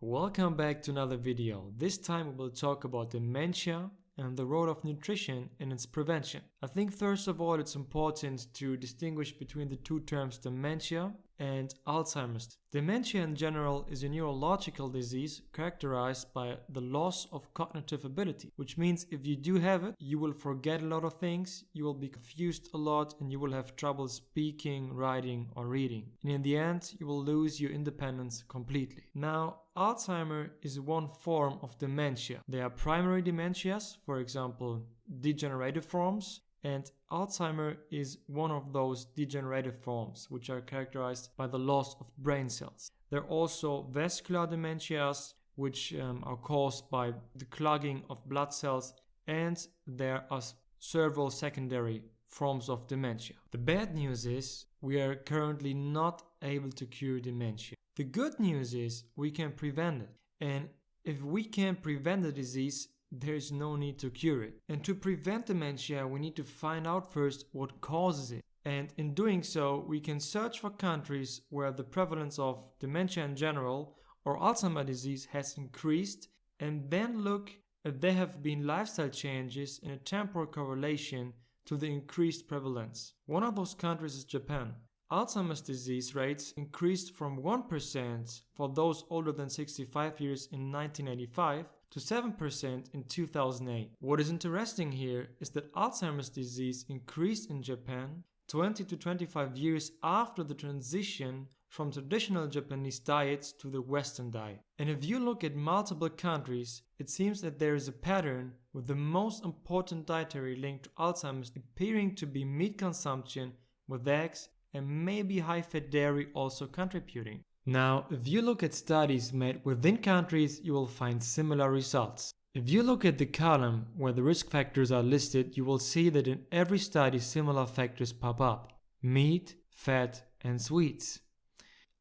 Welcome back to another video. This time we will talk about dementia and the role of nutrition in its prevention. I think first of all it's important to distinguish between the two terms dementia and Alzheimer's. Dementia in general is a neurological disease characterized by the loss of cognitive ability, which means if you do have it, you will forget a lot of things, you will be confused a lot, and you will have trouble speaking, writing, or reading. And in the end, you will lose your independence completely. Now, Alzheimer is one form of dementia. There are primary dementias, for example, degenerative forms, and Alzheimer is one of those degenerative forms, which are characterized by the loss of brain cells. There are also vascular dementias, which are caused by the clogging of blood cells, and there are several secondary forms of dementia. The bad news is we are currently not able to cure dementia. The good news is we can prevent it, and if we can prevent the disease, there is no need to cure it. And to prevent dementia, we need to find out first what causes it. And in doing so, we can search for countries where the prevalence of dementia in general or Alzheimer's disease has increased, and then look if there have been lifestyle changes in a temporal correlation to the increased prevalence. One of those countries is Japan. Alzheimer's disease rates increased from 1% for those older than 65 years in 1985 to 7% in 2008. What is interesting here is that Alzheimer's disease increased in Japan 20 to 25 years after the transition from traditional Japanese diets to the Western diet. And if you look at multiple countries, it seems that there is a pattern with the most important dietary link to Alzheimer's appearing to be meat consumption with eggs and maybe high-fat dairy also contributing. Now, if you look at studies made within countries, you will find similar results. If you look at the column where the risk factors are listed, you will see that in every study similar factors pop up: meat, fat, and sweets.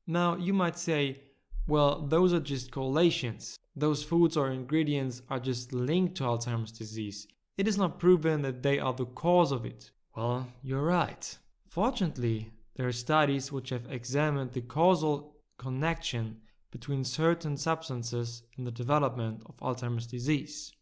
Now, you might say, well, those are just correlations. Those foods or ingredients are just linked to Alzheimer's disease. It is not proven that they are the cause of it. Well, you're right. Fortunately, there are studies which have examined the causal connection between certain substances in the development of Alzheimer's disease.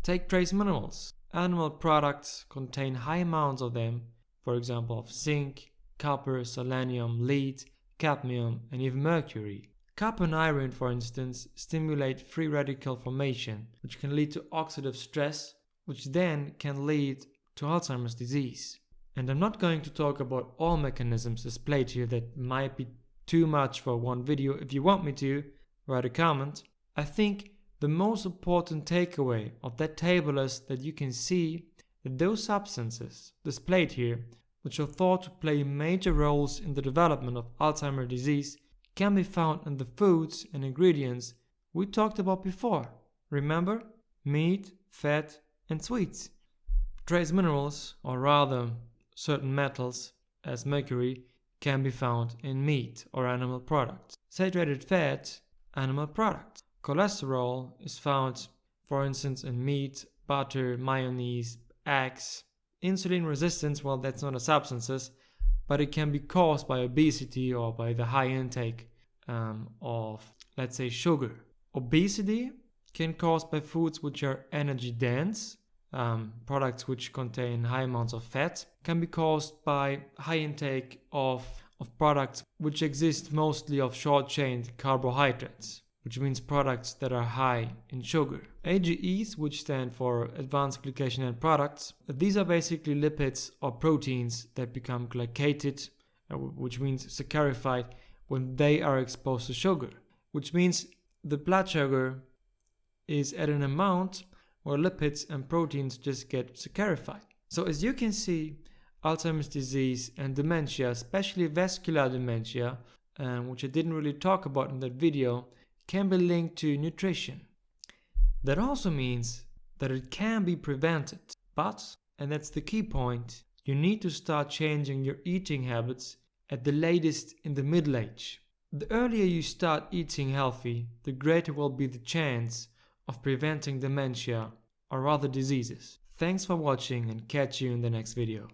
Take trace minerals. Animal products contain high amounts of them, for example of zinc, copper, selenium, lead, cadmium, and even mercury. Copper and iron, for instance, stimulate free radical formation, which can lead to oxidative stress, which then can lead to Alzheimer's disease. And I'm not going to talk about all mechanisms displayed here, that might be too much for one video. If you want me to, write a comment. I think the most important takeaway of that table is that you can see that those substances displayed here, which are thought to play major roles in the development of Alzheimer's disease, can be found in the foods and ingredients we talked about before. Remember? Meat, fat, and sweets. Trace minerals, or rather certain metals, as mercury, can be found in meat or animal products. Saturated fat, animal products. Cholesterol is found, for instance, in meat, butter, mayonnaise, eggs. Insulin resistance, well, that's not a substance, but it can be caused by obesity or by the high intake of, let's say, sugar. Obesity can be caused by foods which are energy dense. Products which contain high amounts of fat can be caused by high intake of products which exist mostly of short-chain carbohydrates, which means products that are high in sugar. AGEs, which stand for advanced glycation end products, these are basically lipids or proteins that become glycated, which means saccharified, when they are exposed to sugar, which means the blood sugar is at an amount where lipids and proteins just get saccharified. So as you can see, Alzheimer's disease and dementia, especially vascular dementia, which I didn't really talk about in that video, can be linked to nutrition. That also means that it can be prevented. But, and that's the key point, you need to start changing your eating habits at the latest in the middle age. The earlier you start eating healthy, the greater will be the chance of preventing dementia or other diseases. Thanks for watching, and catch you in the next video.